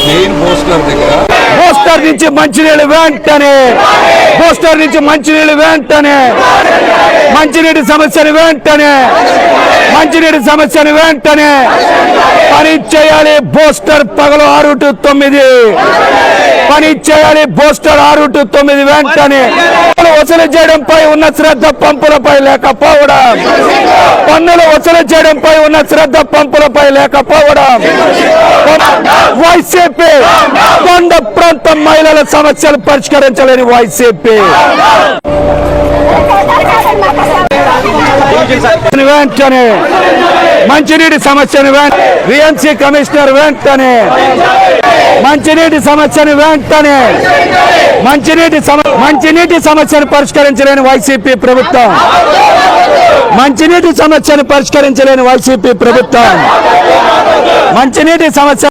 Main poster నుంచి మంచినీళ్ళు వెంటనే, పోస్టర్ నుంచి మంచినీళ్ళు వెంటనే, మంచినీటి సమస్యను వెంటనే, మంచినీటి సమస్యను వెంటనే పని చేయాలి. పోస్టర్ పగలు 6 to 9 పని చేయాలి. పోస్టర్ 6 to 9 వెంటనే వసూలు చేయడంపై ఉన్న శ్రద్ధ పంపులపై లేకపోవడం, పన్నులు వసూలు చేయడంపై ఉన్న శ్రద్ధ పంపులపై లేకపోవడం, వైసీపీ కొండ ప్రాంత మహిళల సమస్యలు పరిష్కరించలేని వైసీపీ వెంటనే మంచినీటి సమస్యను విఎంసీ కమిషనర్ వెంటనే మంచినీటి సమస్యను వెంటనే మంచినీటి సమస్యను పరిష్కరించలేని వైసీపీ ప్రభుత్వం, మంచినీటి సమస్యను పరిష్కరించలేని వైసీపీ ప్రభుత్వం, మంచినీటి సమస్య